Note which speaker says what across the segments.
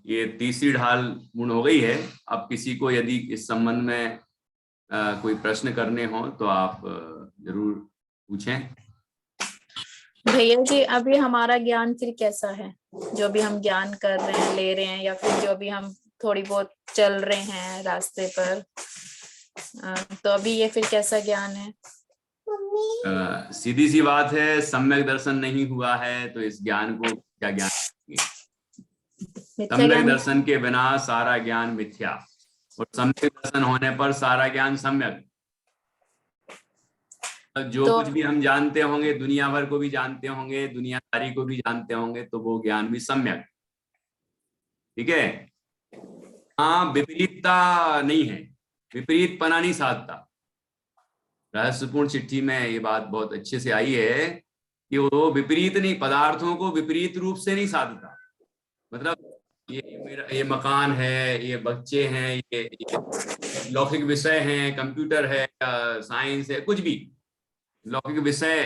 Speaker 1: ये तीसरी ढाल पूर्ण हो गई है। अब किसी को यदि इस संबंध में कोई प्रश्न करने हो तो आप जरूर पूछें।
Speaker 2: भैया जी, अभी हमारा ज्ञान फिर कैसा है? जो भी हम ज्ञान कर रहे हैं, ले रहे हैं, या फिर जो भी हम थोड़ी बहुत चल रहे हैं रास्ते पर, तो अभी ये फिर कैसा ज्ञान है?
Speaker 1: सीधी सी बात है, सम्यक दर्शन नहीं हुआ है तो इस ज्ञान को क्या ज्ञान कहेंगे?
Speaker 2: मिथ्या
Speaker 1: सम्यक
Speaker 2: ज्ञान।
Speaker 1: दर्शन के बिना सारा ज्ञान मिथ्या, और सम्यक दर्शन होने पर सारा ज्ञान सम्यक। जो
Speaker 2: तो
Speaker 1: कुछ भी हम जानते होंगे, दुनिया भर को भी जानते होंगे, दुनियादारी को भी जानते होंगे, तो वो ज्ञान भी सम्यक। ठीक है। हाँ, विपरीतता नहीं है, विपरीत पना नहीं साधता। रहस्यपूर्ण चिट्ठी में ये बात बहुत अच्छे से आई है कि वो विपरीत नहीं, पदार्थों को विपरीत रूप से नहीं साधता। मतलब ये मेरा ये मकान है, ये बच्चे हैं, ये लौकिक विषय हैं, कंप्यूटर है, साइंस है, कुछ भी लौकिक विषय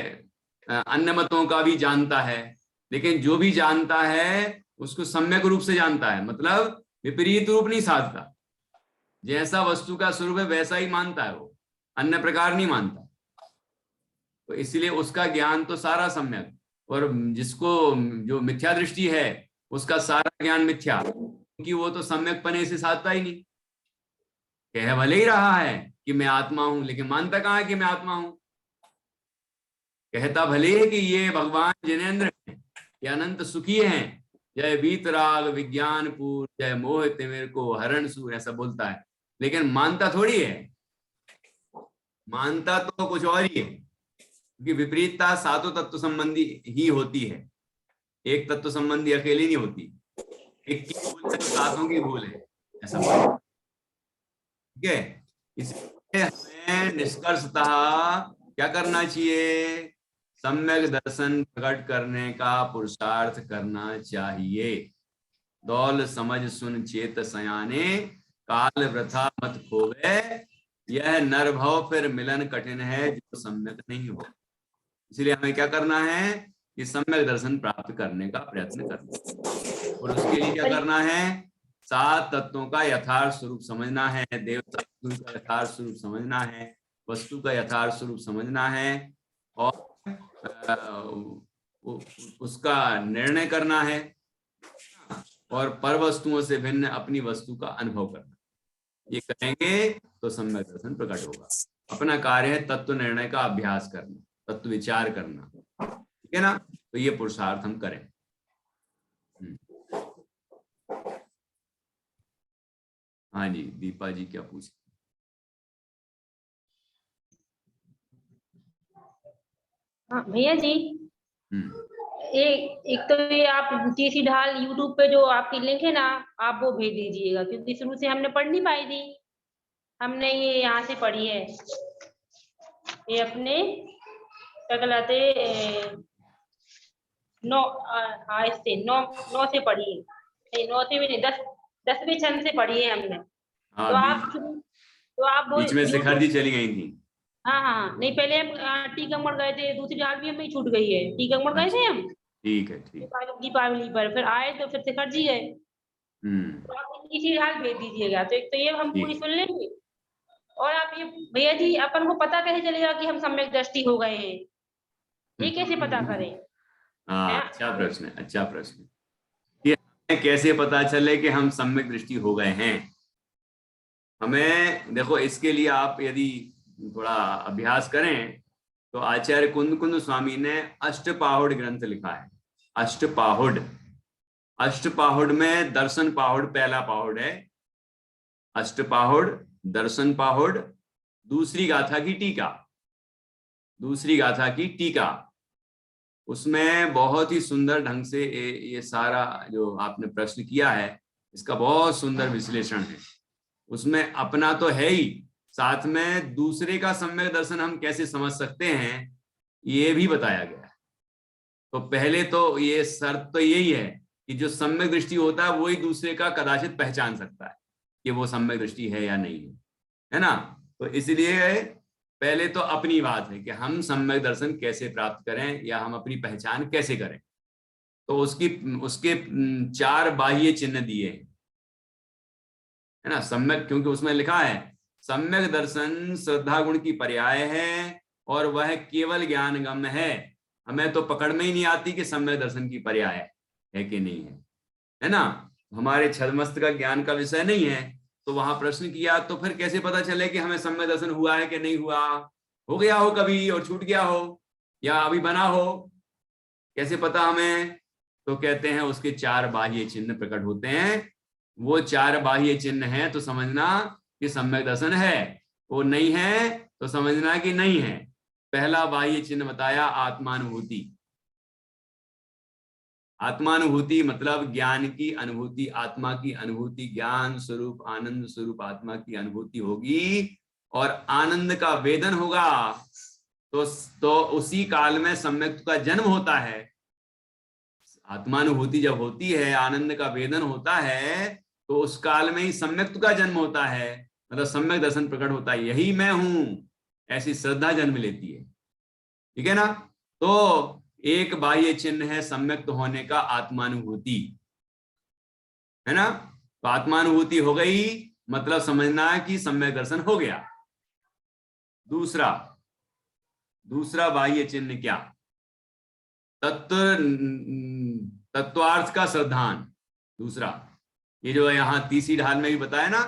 Speaker 1: अन्य मतों का भी जानता है, लेकिन जो भी जानता है उसको सम्यक रूप से जानता है, मतलब विपरीत रूप नहीं साधता। जैसा वस्तु का स्वरूप है वैसा ही मानता है, वो अन्य प्रकार नहीं मानता। तो इसलिए उसका ज्ञान तो सारा सम्यक, और जिसको जो मिथ्या दृष्टि है उसका सारा ज्ञान मिथ्या, क्योंकि वो तो सम्यक पने से साधता ही नहीं। कह भले ही रहा है कि मैं आत्मा हूं, लेकिन मानता कहाँ है कि मैं आत्मा हूं। कहता भले है कि ये भगवान जिनेन्द्र हैं, ये अनंत सुखी हैं, जय वीतराग विज्ञान पूर, जय मोह तिमिर को हरण सूर, ऐसा बोलता है, लेकिन मानता थोड़ी है। मानता तो कुछ और ही है, क्योंकि विपरीतता सातों तत्व संबंधी ही होती है, एक तत्व संबंधी अकेली नहीं होती। एक की भूल है तो सातों की भूल है, ऐसा बोलता। ठीक है। इसलिए हमें निष्कर्षतः क्या करना चाहिए? सम्यक दर्शन प्रकट करने का पुरुषार्थ करना चाहिए। दौल समझ सुन चेत सयाने, काल वृथा मत खोवे, यह नरभव फिर मिलन कठिन है जो सम्यक नहीं हो। इसलिए हमें क्या करना है कि सम्यक दर्शन प्राप्त करने का प्रयत्न करना है। और उसके लिए क्या करना है? सात तत्वों का यथार्थ स्वरूप समझना है, देव तत्व का यथार्थ स्वरूप समझना है, वस्तु का यथार्थ स्वरूप समझना है, और उसका निर्णय करना है, और पर वस्तुओं से भिन्न अपनी वस्तु का अनुभव करना। ये करेंगे तो सम्यक दर्शन प्रकट होगा। अपना कार्य है तत्व निर्णय का अभ्यास करना, तत्व विचार करना। ठीक है ना? तो ये पुरुषार्थ हम करें। हाँ जी, दीपा जी क्या पूछ?
Speaker 3: हाँ भैया जी, एक तो ये आप तीसरी ढाल यूट्यूब पे जो आपकी लिंक है ना, आप वो भेज दीजिएगा, क्योंकि शुरू से हमने पढ़ नहीं पाई थी। हमने ये यहाँ से पढ़ी है, ये अपने क्या कहलाते नौ इससे नौ से पढ़ी है, नहीं 9 से भी नहीं, 10वें छंद से पढ़ी है हमने।
Speaker 1: हाँ,
Speaker 3: तो आप वो
Speaker 1: बीच में शिखर जी चली गई थी।
Speaker 3: हाँ हाँ, नहीं पहले हम टीकमगढ़ गए थे, दूसरी ढाल भी हमें छूट गई है, टीकमगढ़ गए थे हम।
Speaker 1: ठीक है, ठीक।
Speaker 3: दीपावली पर फिर आए तो फिर शिखर जी गए। तो आप इसी ढाल भेज दीजिएगा, तो एक तो ये हम पूरी सुन लेंगे, और आप ये भैया जी अपन को पता कैसे चलेगा कि हम सम्यक दृष्टि हो गए हैं? ये कैसे पता करें?
Speaker 1: हाँ, अच्छा प्रश्न है, अच्छा प्रश्न। ये हमें कैसे पता चले कि हम सम्यक दृष्टि हो गए हैं? हमें देखो, इसके लिए आप यदि थोड़ा अभ्यास करें तो आचार्य कुंद कुंद स्वामी ने अष्टपाहुड़ ग्रंथ लिखा है। अष्टपाहुड़, अष्टपाहुड़ में दर्शन पाहुड़ पहला पाहुड़ है। अष्टपाहुड़, दर्शन पाहुड़, दूसरी गाथा की टीका, दूसरी गाथा की टीका, उसमें बहुत ही सुंदर ढंग से ये सारा जो आपने प्रश्न किया है इसका बहुत सुंदर विश्लेषण है। उसमें अपना तो है ही, साथ में दूसरे का सम्यक दर्शन हम कैसे समझ सकते हैं ये भी बताया गया है। तो पहले तो ये शर्त तो यही है कि जो सम्यक दृष्टि होता है वही दूसरे का कदाचित पहचान सकता है कि वो सम्यक दृष्टि है या नहीं है ना? तो इसलिए पहले तो अपनी बात है कि हम सम्यक दर्शन कैसे प्राप्त करें या हम अपनी पहचान कैसे करें। तो उसके 4 बाह्य चिन्ह दिए, है ना। सम्यक, क्योंकि उसमें लिखा है सम्यक दर्शन श्रद्धा गुण की पर्याय है और वह केवल ज्ञान गम्य है। हमें तो पकड़ में ही नहीं आती कि सम्यक दर्शन की पर्याय है कि नहीं है ना। हमारे छदमस्त का ज्ञान का विषय नहीं है, तो वहां प्रश्न किया तो फिर कैसे पता चले कि हमें सम्यक दर्शन हुआ है कि नहीं हुआ। हो गया हो कभी और छूट गया हो, या अभी बना हो, कैसे पता हमें। तो कहते हैं उसके 4 बाह्य चिन्ह प्रकट होते हैं। वो 4 बाह्य चिन्ह हैं तो समझना कि सम्यक दर्शन है, वो नहीं है तो समझना कि नहीं है। पहला बाह्य चिन्ह बताया आत्मानुभूति। आत्मानुभूति मतलब ज्ञान की अनुभूति, आत्मा की अनुभूति, ज्ञान स्वरूप आनंद स्वरूप आत्मा की अनुभूति होगी और आनंद का वेदन होगा। तो उसी काल में सम्यक का जन्म होता है। आत्मानुभूति जब होती है, आनंद का वेदन होता है, तो उस काल में ही सम्यक का जन्म होता है, मतलब सम्यक दर्शन प्रकट होता है। यही मैं हूं, ऐसी श्रद्धा जन्म लेती है। ठीक है ना। तो एक बाह्य चिन्ह है सम्यक्त होने का, आत्मानुभूति, है ना। तो आत्मानुभूति हो गई, मतलब समझना है कि सम्यक दर्शन हो गया। दूसरा बाह्य चिन्ह क्या, तत्वार्थ का श्रद्धान। दूसरा, ये जो यहाँ तीसरी ढाल में भी बताया ना,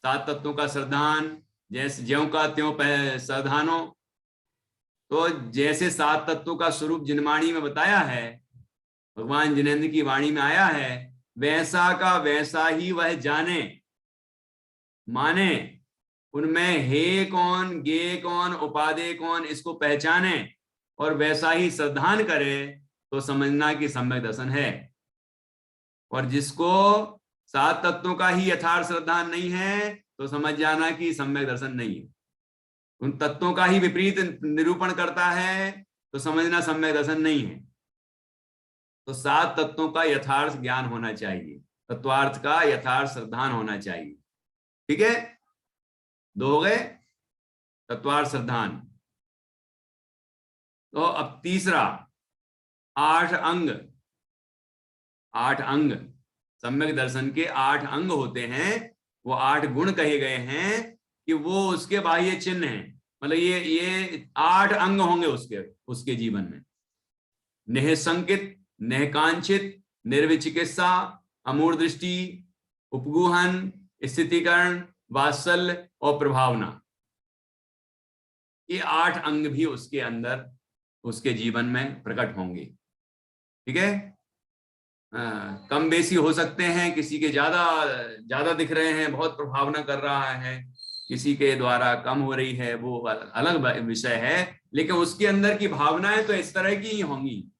Speaker 1: 7 तत्वों का श्रद्धान, जैसे ज्यों का त्यों श्रद्धानो। तो जैसे 7 तत्वों का स्वरूप जिनवाणी में बताया है, भगवान जिनेन्द्र की वाणी में आया है, वैसा का वैसा ही वह जाने माने, उनमें हे कौन, गे कौन, उपादेय कौन, इसको पहचाने और वैसा ही श्रद्धान करे, तो समझना कि सम्यक दर्शन है। और जिसको 7 तत्वों का ही यथार्थ श्रद्धान नहीं है, तो समझ जाना कि सम्यक दर्शन नहीं है। उन तत्वों का ही विपरीत निरूपण करता है, तो समझना सम्यक दर्शन नहीं है। तो 7 तत्वों का यथार्थ ज्ञान होना चाहिए, तत्वार्थ का यथार्थ श्रद्धान होना चाहिए। ठीक है, 2 हो गए, तत्वार्थ श्रद्धान। तो अब तीसरा, 8 अंग। 8 अंग, सम्यक दर्शन के 8 अंग होते हैं। वो 8 गुण कहे गए हैं कि वो उसके बाह्य चिन्ह हैं। मतलब ये 8 अंग होंगे उसके जीवन में। निःशंकित, निःकांक्षित, निर्विचिकित्सा, अमूढ़ दृष्टि, उपगूहन, स्थितिकरण, वात्सल्य और प्रभावना। ये 8 अंग भी उसके अंदर, उसके जीवन में प्रकट होंगे। ठीक है, कम बेसी हो सकते हैं, किसी के ज्यादा दिख रहे हैं, बहुत प्रभावना कर रहा है, किसी के द्वारा कम हो रही है, वो अलग विषय है। लेकिन उसके अंदर की भावनाएं तो इस तरह की ही होंगी,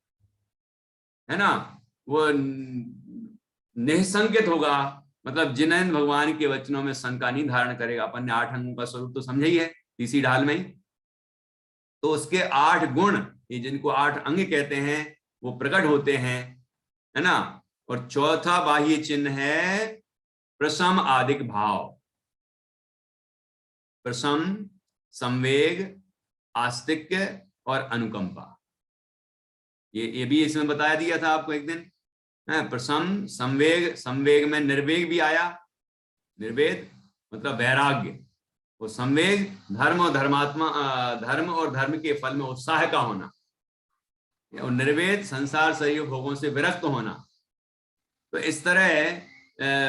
Speaker 1: है ना। वो निःशंकित होगा, मतलब जिनेन्द्र भगवान के वचनों में शंका नहीं धारण करेगा। अपन ने 8 अंगों का स्वरूप तो समझा ही है तीसरी ढाल में ही। तो उसके 8 गुण, ये जिनको 8 अंग कहते हैं, वो प्रकट होते हैं, है ना। और चौथा बाह्य चिन्ह है प्रशम आदिक भाव। प्रशम, संवेग, आस्तिक्य और अनुकंपा। ये भी इसमें बताया दिया था आपको एक दिन। प्रशम, संवेग, संवेग में निर्वेग भी आया। निर्वेद मतलब वैराग्य। वो संवेग, धर्म और धर्मात्मा, धर्म और धर्म के फल में उत्साह का होना। और निर्वेद, संसार सहयोग भोगों से विरक्त होना। तो इस तरह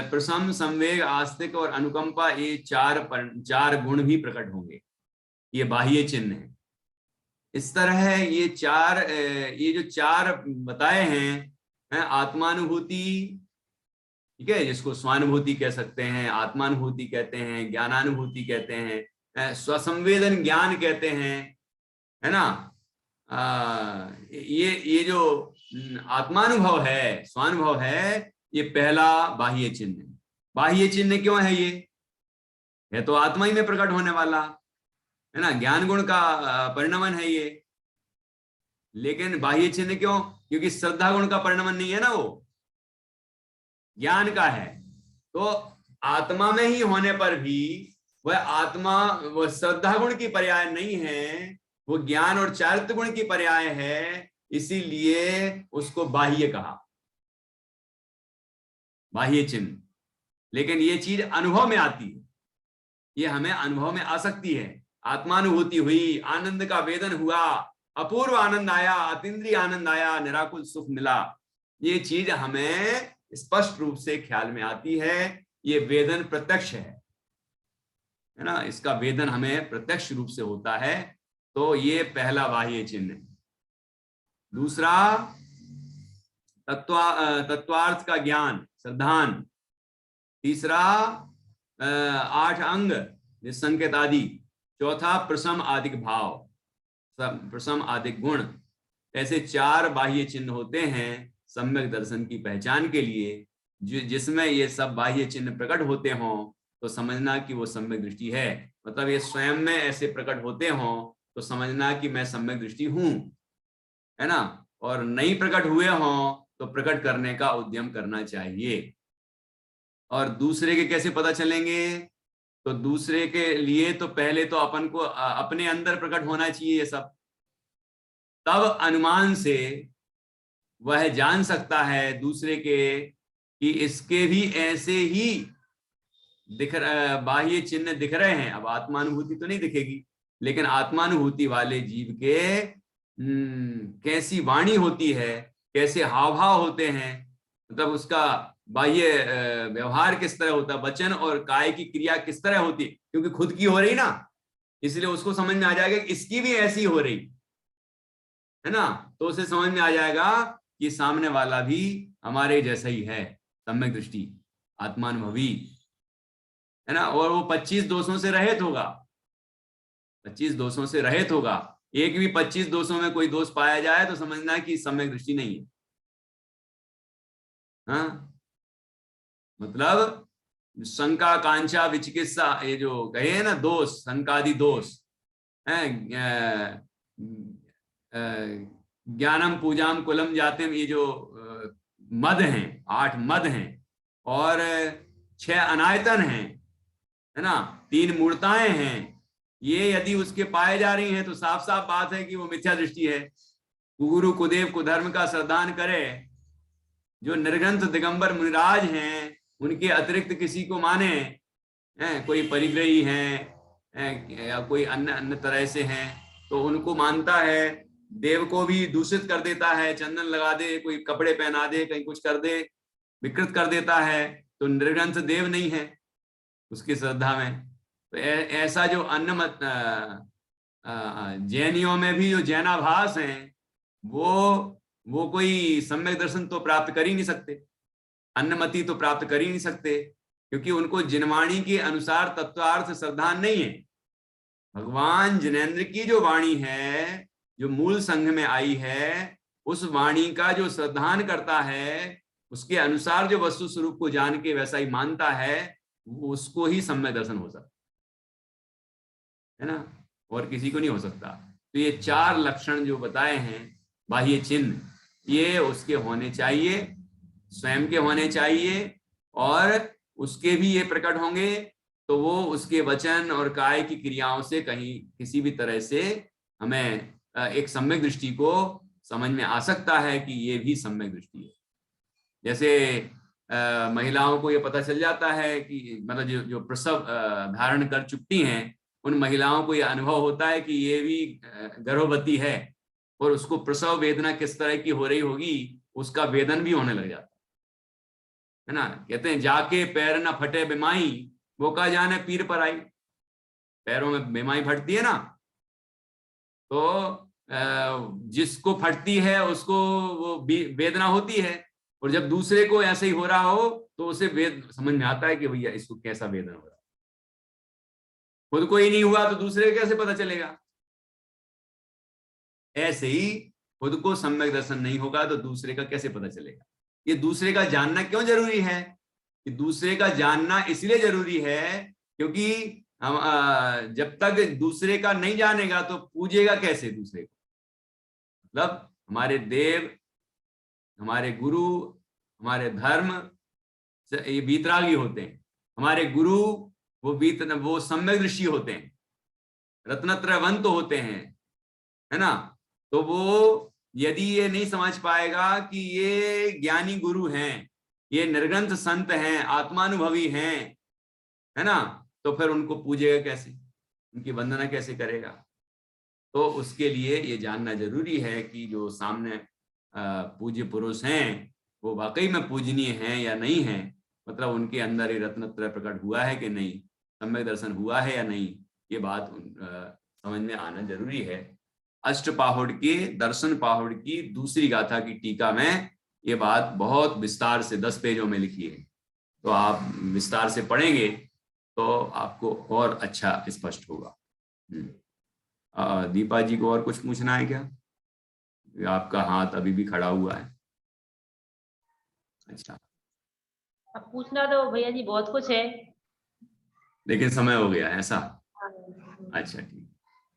Speaker 1: प्रशम, संवेग, आस्तिक और अनुकंपा, ये 4 गुण भी प्रकट होंगे। ये बाह्य चिन्ह है। इस तरह ये जो 4 बताए हैं, आत्मानुभूति, ठीक है, जिसको स्वानुभूति कह सकते हैं, आत्मानुभूति कहते हैं, ज्ञानानुभूति कहते हैं, स्वसंवेदन ज्ञान कहते हैं, है ना। ये जो आत्मानुभव है, स्वानुभव है, ये पहला बाह्य चिन्ह है। बाह्य चिन्ह क्यों है? ये है तो आत्मा ही में प्रकट होने वाला, है ना, ज्ञान गुण का परिणमन है ये। लेकिन बाह्य चिन्ह क्यों? क्योंकि श्रद्धा गुण का परिणमन नहीं है ना, वो ज्ञान का है। तो आत्मा में ही होने पर भी वह आत्मा, वह श्रद्धा गुण की पर्याय नहीं है, वो ज्ञान और चारित्र गुण की पर्याय है। इसीलिए उसको बाह्य कहा, बाह्य चिन्ह। लेकिन ये चीज अनुभव में आती है, ये हमें अनुभव में आ सकती है। आत्मानुभूति हुई, आनंद का वेदन हुआ, अपूर्व आनंद आया, अतीन्द्रिय आनंद आया, निराकुल सुख मिला, ये चीज हमें स्पष्ट रूप से ख्याल में आती है। ये वेदन प्रत्यक्ष है ना, इसका वेदन हमें प्रत्यक्ष रूप से होता है। तो ये पहला बाह्य चिन्ह है। दूसरा तत्वार्थ का ज्ञान, श्रद्धान। तीसरा 8 अंग निसंकेत आदि। चौथा प्रसम आदिक भाव, प्रसम आदिक गुण। ऐसे 4 बाह्य चिन्ह होते हैं सम्यक दर्शन की पहचान के लिए। जिसमें ये सब बाह्य चिन्ह प्रकट होते हों तो समझना कि वो सम्यक दृष्टि है। मतलब ये स्वयं में ऐसे प्रकट होते हों तो समझना कि मैं सम्यक दृष्टि हूं, है ना। और नहीं प्रकट हुए हों तो प्रकट करने का उद्यम करना चाहिए। और दूसरे के कैसे पता चलेंगे? तो दूसरे के लिए तो पहले तो अपन को अपने अंदर प्रकट होना चाहिए ये सब, तब अनुमान से वह जान सकता है दूसरे के कि इसके भी ऐसे ही बाह्य चिन्ह दिख रहे हैं। अब आत्मानुभूति तो नहीं दिखेगी, लेकिन आत्मानुभूति वाले जीव के कैसी वाणी होती है, कैसे हाव भाव होते हैं, मतलब उसका बाह्य व्यवहार किस तरह होता है, वचन और काय की क्रिया किस तरह होती है, क्योंकि खुद की हो रही ना, इसलिए उसको समझ में आ जाएगा कि इसकी भी ऐसी हो रही है ना। तो उसे समझ में आ जाएगा कि सामने वाला भी हमारे जैसा ही है, सम्यक दृष्टि, आत्मानुभवी, है ना। और वो 25 दोषों से रहित होगा, 25 दोषों से रहित होगा। एक भी 25 दोषों में कोई दोष पाया जाए तो समझना कि सम्यक दृष्टि नहीं है। हाँ, मतलब शंका कांक्षा विचिकित्सा, ये जो कहे हैं ना दोष, शंकादि दोष है, ज्ञानम पूजाम कुलम जातिम, ये जो मद हैं, 8 मद हैं और 6 अनायतन हैं, है ना, 3 मूर्ताएं हैं, ये यदि उसके पाए जा रही हैं तो साफ साफ बात है कि वो मिथ्या दृष्टि है। कुगुरु कुदेव कुधर्म का श्रद्धान करे, जो निर्ग्रंथ दिगंबर मुनिराज हैं उनके अतिरिक्त किसी को माने, कोई परिग्रही हैं या कोई अन्य तरह से हैं, तो उनको मानता है। देव को भी दूषित कर देता है, चंदन लगा दे, कोई कपड़े पहना दे, कहीं कुछ कर दे, विकृत कर देता है, तो निर्ग्रंथ देव नहीं है उसकी श्रद्धा में। तो ऐसा जो अन्य मत जैनियों में भी जो जैनाभास हैं वो कोई सम्यक दर्शन तो प्राप्त कर ही नहीं सकते, अन्नमति तो प्राप्त कर ही नहीं सकते, क्योंकि उनको जिनवाणी के अनुसार तत्वार्थ श्रद्धान नहीं है। भगवान जिनेंद्र की जो वाणी है, जो मूल संघ में आई है, उस वाणी का जो श्रद्धान करता है, उसके अनुसार जो वस्तु स्वरूप को जान के वैसा ही मानता है, उसको ही सम्यक दर्शन हो सकता है ना, और किसी को नहीं हो सकता। तो ये 4 लक्षण जो बताए हैं बाह्य चिन्ह, ये उसके होने चाहिए, स्वयं के होने चाहिए, और उसके भी ये प्रकट होंगे तो वो उसके वचन और काय की क्रियाओं से कहीं किसी भी तरह से हमें एक सम्यक दृष्टि को समझ में आ सकता है कि ये भी सम्यक दृष्टि है। जैसे महिलाओं को ये पता चल जाता है कि मतलब जो प्रसव धारण कर चुकी हैं, उन महिलाओं को ये अनुभव होता है कि ये भी गर्भवती है, और उसको प्रसव वेदना किस तरह की हो रही होगी, उसका वेदन भी होने लग जाता है ना। कहते हैं जाके पैर न फटे बिमाई, वो का जाने पीर पर आई। पैरों में बिमाई फटती है ना, तो जिसको फटती है उसको वो वेदना होती है, और जब दूसरे को ऐसे ही हो रहा हो तो उसे समझ में आता है कि भैया इसको कैसा वेदना हो रहा है। खुद को ही नहीं हुआ तो दूसरे को कैसे पता चलेगा? ऐसे ही खुद को सम्यक दर्शन नहीं होगा तो दूसरे का कैसे पता चलेगा? ये दूसरे का जानना क्यों जरूरी है? कि दूसरे का जानना इसलिए जरूरी है क्योंकि हम जब तक दूसरे का नहीं जानेगा तो पूजेगा कैसे दूसरे को? मतलब हमारे देव, हमारे गुरु, हमारे धर्म ये वीतरागी होते हैं। हमारे गुरु वो सम्यक दृष्टि होते हैं, रत्नत्रयवंत होते हैं, है ना। तो वो यदि ये नहीं समझ पाएगा कि ये ज्ञानी गुरु हैं, ये निर्ग्रंथ संत हैं, आत्मानुभवी हैं, है ना, तो फिर उनको पूजेगा कैसे, उनकी वंदना कैसे करेगा? तो उसके लिए ये जानना जरूरी है कि जो सामने पूज्य पुरुष हैं वो वाकई में पूजनीय हैं या नहीं है, मतलब उनके अंदर ये रत्नत्रय प्रकट हुआ है कि नहीं, सम्यक दर्शन हुआ है या नहीं, ये बात समझ में आना जरूरी है। अष्टपाहुड़ के दर्शन पाहुड़ की दूसरी गाथा की टीका में ये बात बहुत विस्तार से 10 पेजों में लिखी है, तो आप विस्तार से पढ़ेंगे तो आपको और अच्छा स्पष्ट होगा। दीपा जी को और कुछ पूछना है क्या? आपका हाथ अभी भी खड़ा हुआ है। अच्छा,
Speaker 3: अब पूछना तो भैया जी बहुत कुछ है,
Speaker 1: लेकिन समय हो गया ऐसा। अच्छा ठीक,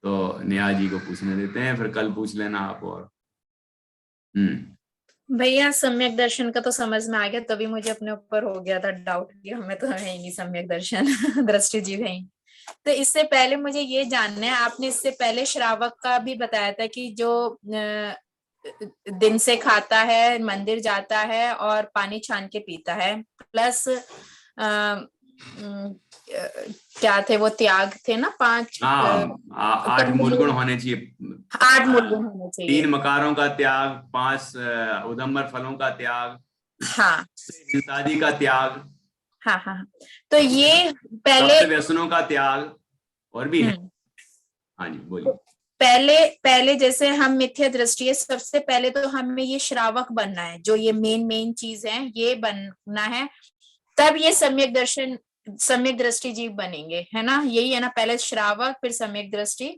Speaker 1: तो नेहा जी को पूछने देते हैं, फिर कल पूछ लेना आप। और
Speaker 2: भैया सम्यक दर्शन का तो समझ में आ गया, तभी मुझे अपने ऊपर हो गया था डाउट कि हमें तो है ही नहीं सम्यक दर्शन दृष्टि जीव है ही। तो इससे पहले मुझे ये जानना है, आपने इससे पहले श्रावक का भी बताया था कि जो दिन से खाता है, मंदिर जाता है और पानी छान के पीता है, प्लस क्या थे वो त्याग थे ना 5,
Speaker 1: 8 मूलगुण होने चाहिए,
Speaker 2: 8 मूलगुण होने चाहिए,
Speaker 1: 3 मकारों का त्याग, 5 उदम्बर फलों का त्याग,
Speaker 2: हाँ,
Speaker 1: हिंसादि का त्याग,
Speaker 2: हाँ हाँ, तो ये पहले
Speaker 1: व्यसनों का त्याग और भी है। हाँ जी बोलिए।
Speaker 2: पहले जैसे हम मिथ्या दृष्टि है, सबसे पहले तो हमें ये श्रावक बनना है, जो ये मेन चीज है ये बनना है, तब ये सम्यक दर्शन सम्यक दृष्टि जीव बनेंगे, है ना, यही है ना, पहले श्रावक फिर सम्यक दृष्टि,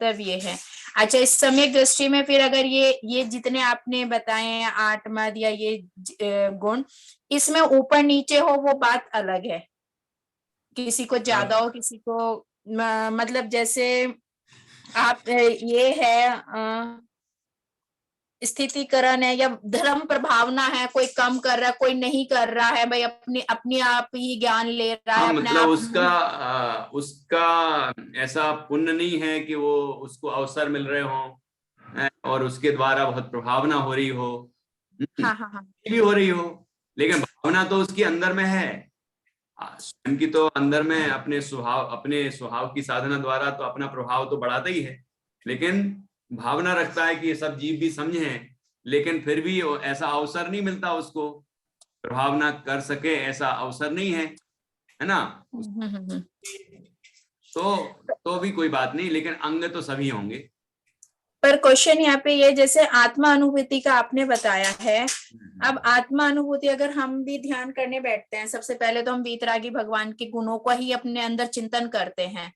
Speaker 2: तब ये है। अच्छा, इस सम्यक दृष्टि में फिर अगर ये जितने आपने बताए हैं 8 मद या ये गुण, इसमें ऊपर नीचे हो वो बात अलग है, किसी को ज्यादा हो किसी को मतलब जैसे आप ये है स्थितिकरण है या धर्म प्रभावना है, कोई कम कर रहा है कोई नहीं कर रहा है, भाई अपनी आप ही ज्ञान ले रहा है, अपने
Speaker 1: मतलब
Speaker 2: आप
Speaker 1: उसका ऐसा पुण्य नहीं है कि वो उसको अवसर मिल रहे हो और उसके द्वारा बहुत प्रभावना हो रही हो,
Speaker 2: हाँ हाँ हाँ
Speaker 1: भी हो रही हो, लेकिन भावना तो उसके अंदर में है, स्वयं की तो अंदर में अपने स्वभाव की साधना द्वारा तो अपना प्रभाव तो बढ़ाता ही है, लेकिन भावना रखता है कि ये सब जीव भी समझें, लेकिन फिर भी ऐसा अवसर नहीं मिलता उसको, प्रभावना कर सके ऐसा अवसर नहीं है ना। तो भी कोई बात नहीं, लेकिन अंग तो सभी होंगे।
Speaker 2: पर क्वेश्चन यहाँ पे ये, जैसे आत्मा अनुभूति का आपने बताया है, अब आत्मा अनुभूति अगर हम भी ध्यान करने बैठते हैं, सबसे पहले तो हम वीतरागी भगवान के गुणों को ही अपने अंदर चिंतन करते हैं,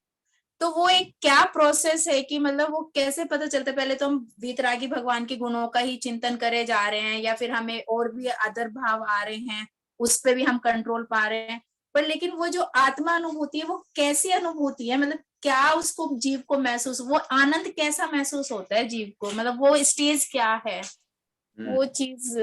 Speaker 2: तो वो एक क्या प्रोसेस है कि मतलब वो कैसे पता चलता है, पहले तो हम वीतरागी भगवान के गुणों का ही चिंतन करे जा रहे हैं या फिर हमें और भी अदर भाव आ रहे हैं उस पर भी हम कंट्रोल पा रहे हैं, पर लेकिन वो जो आत्मा अनुभूति है वो कैसी अनुभूति है, मतलब क्या उसको जीव को महसूस, वो आनंद कैसा महसूस होता है जीव को, मतलब वो स्टेज क्या है, वो चीज